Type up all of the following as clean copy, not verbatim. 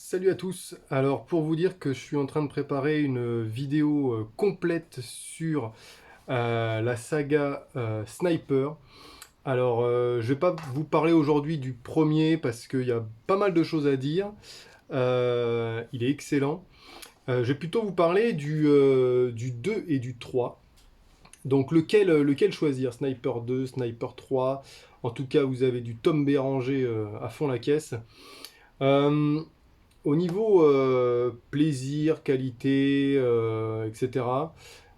Salut à tous. Alors pour vous dire que je suis en train de préparer une vidéo complète sur la saga Sniper. Alors je vais pas vous parler aujourd'hui du premier parce qu'il y a pas mal de choses à dire. Il est excellent. Je vais plutôt vous parler du 2 et du 3. Donc lequel choisir? Sniper 2, Sniper 3. En tout cas vous avez du Tom Béranger à fond la caisse. Euh, Au niveau plaisir, qualité, etc.,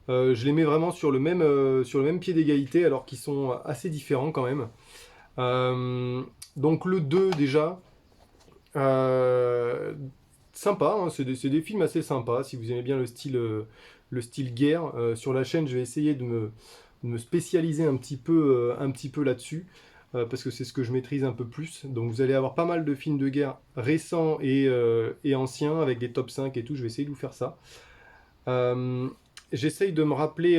je les mets vraiment sur le même pied d'égalité, alors qu'ils sont assez différents quand même. Euh, donc le 2 déjà, euh, sympa, hein, c'est des films assez sympas, si vous aimez bien le style guerre. Sur la chaîne, je vais essayer de me spécialiser un petit peu là-dessus, parce que c'est ce que je maîtrise un peu plus. Donc vous allez avoir pas mal de films de guerre récents et anciens, avec des top 5 et tout, je vais essayer de vous faire ça. Euh, J'essaye de me rappeler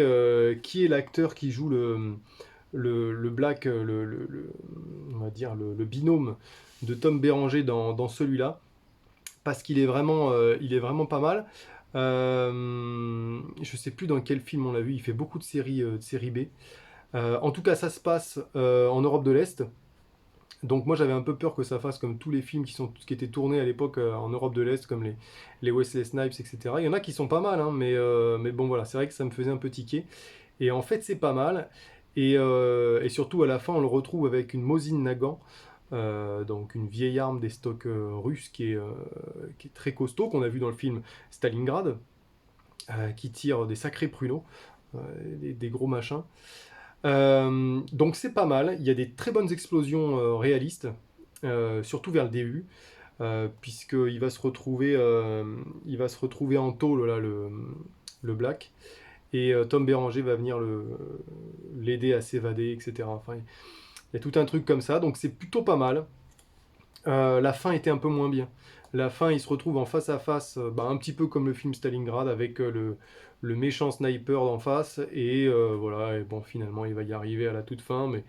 qui est l'acteur qui joue le Black, on va dire le binôme de Tom Béranger dans celui-là, parce il est vraiment pas mal. Je sais plus dans quel film on l'a vu, il fait beaucoup de séries B. En tout cas, ça se passe en Europe de l'Est. Donc moi j'avais un peu peur que ça fasse comme tous les films qui étaient tournés à l'époque en Europe de l'Est, comme les Wesley Snipes, etc. Il y en a qui sont pas mal, hein, mais bon voilà, c'est vrai que ça me faisait un peu tiquer. Et en fait c'est pas mal. Et surtout à la fin on le retrouve avec une Mosin Nagant, donc une vieille arme des stocks russes qui est très costaud, qu'on a vu dans le film Stalingrad, qui tire des sacrés pruneaux, euh, des gros machins. Donc c'est pas mal, il y a des très bonnes explosions réalistes, surtout vers le début, puisqu'il va se retrouver en tôle là, le Black, et Tom Béranger va venir l'aider à s'évader, etc. Enfin, il y a tout un truc comme ça, donc c'est plutôt pas mal. La fin était un peu moins bien. La fin, il se retrouve en face à face, bah, un petit peu comme le film Stalingrad, avec le méchant sniper d'en face, et voilà, et bon, finalement, il va y arriver à la toute fin, mais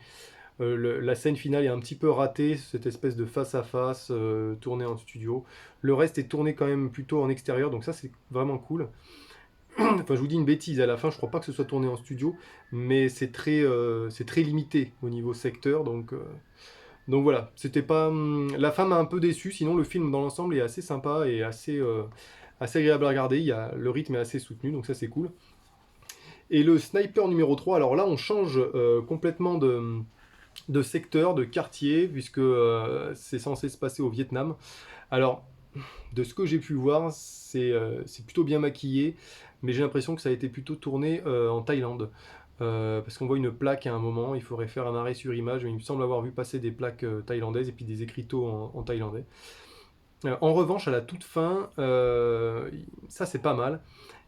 la scène finale est un petit peu ratée, cette espèce de face à face tourné en studio. Le reste est tourné quand même plutôt en extérieur, donc ça, c'est vraiment cool. Enfin, je vous dis une bêtise, à la fin, je crois pas que ce soit tourné en studio, mais c'est très limité au niveau secteur, donc voilà, c'était pas. La fin m'a un peu déçu, sinon le film dans l'ensemble est assez sympa et assez agréable à regarder. Le rythme est assez soutenu, donc ça c'est cool. Et le Sniper numéro 3, alors là on change complètement de secteur, de quartier, puisque c'est censé se passer au Vietnam. Alors, de ce que j'ai pu voir, c'est plutôt bien maquillé, mais j'ai l'impression que ça a été plutôt tourné en Thaïlande. Parce qu'on voit une plaque à un moment, il faudrait faire un arrêt sur image, mais il me semble avoir vu passer des plaques thaïlandaises et puis des écriteaux en thaïlandais. En revanche, à la toute fin, ça c'est pas mal,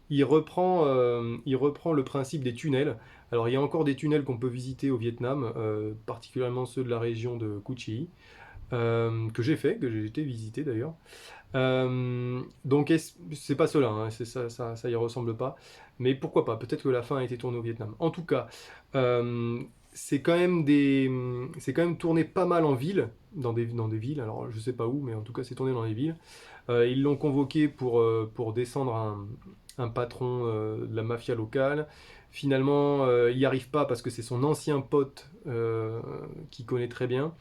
il reprend le principe des tunnels. Alors il y a encore des tunnels qu'on peut visiter au Vietnam, particulièrement ceux de la région de Cu Chi, que j'ai fait, que j'ai été visiter d'ailleurs. Donc c'est pas cela, hein, ça y ressemble pas. Mais pourquoi pas? Peut-être que la fin a été tournée au Vietnam. En tout cas, euh, c'est quand même tourné pas mal en ville, dans des villes. Alors je sais pas où, mais en tout cas c'est tourné dans des villes. Ils l'ont convoqué pour descendre un patron de la mafia locale. Finalement, il n'y arrive pas parce que c'est son ancien pote qui connaît très bien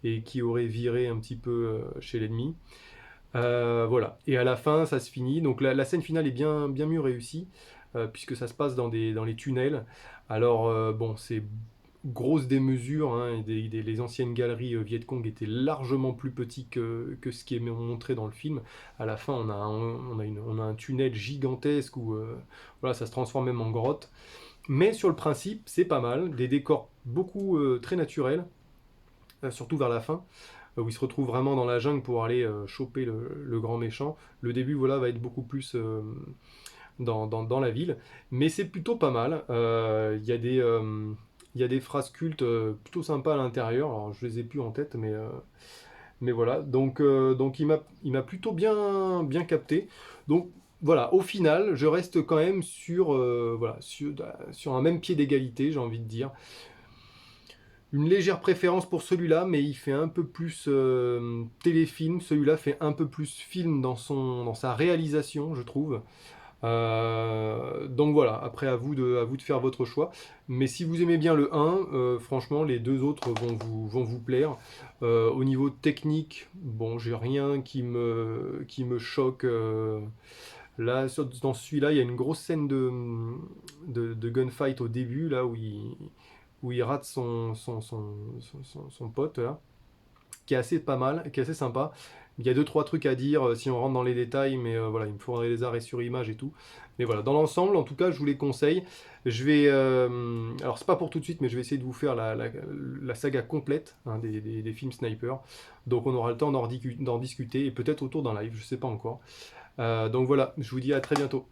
et qui aurait viré un petit peu chez l'ennemi. Voilà. Et à la fin, ça se finit. Donc la scène finale est bien mieux réussie, puisque ça se passe dans les tunnels. Alors, bon, c'est grosse démesure, hein, et les anciennes galeries Viet Cong étaient largement plus petites que ce qui est montré dans le film. À la fin, on a un tunnel gigantesque où voilà, ça se transforme même en grotte. Mais sur le principe, c'est pas mal. Des décors beaucoup très naturels, surtout vers la fin, où il se retrouve vraiment dans la jungle pour aller choper le grand méchant. Le début, voilà, va être beaucoup plus dans la ville, mais c'est plutôt pas mal. Il y a des phrases cultes plutôt sympas à l'intérieur. Alors, je les ai plus en tête, mais voilà. Donc il m'a plutôt bien capté. Donc voilà, au final, je reste quand même sur un même pied d'égalité, j'ai envie de dire. une légère préférence pour celui-là, mais il fait un peu plus téléfilm. Celui-là fait un peu plus film dans sa réalisation, je trouve. Donc voilà, après à vous de faire votre choix. Mais si vous aimez bien le 1, franchement, les deux autres vont vous plaire. Au niveau technique, bon, j'ai rien qui me choque. Là, dans celui-là, il y a une grosse scène de gunfight au début, là, où il rate son pote, là, qui est assez pas mal, qui est assez sympa. Il y a deux, trois trucs à dire si on rentre dans les détails, mais voilà, il me faudrait des arrêts sur image et tout. Mais voilà, dans l'ensemble, en tout cas, je vous les conseille. Je vais, alors c'est pas pour tout de suite, mais je vais essayer de vous faire la saga complète hein, des films Sniper. Donc on aura le temps d'en discuter et peut-être autour d'un live, je sais pas encore. Donc voilà, je vous dis à très bientôt.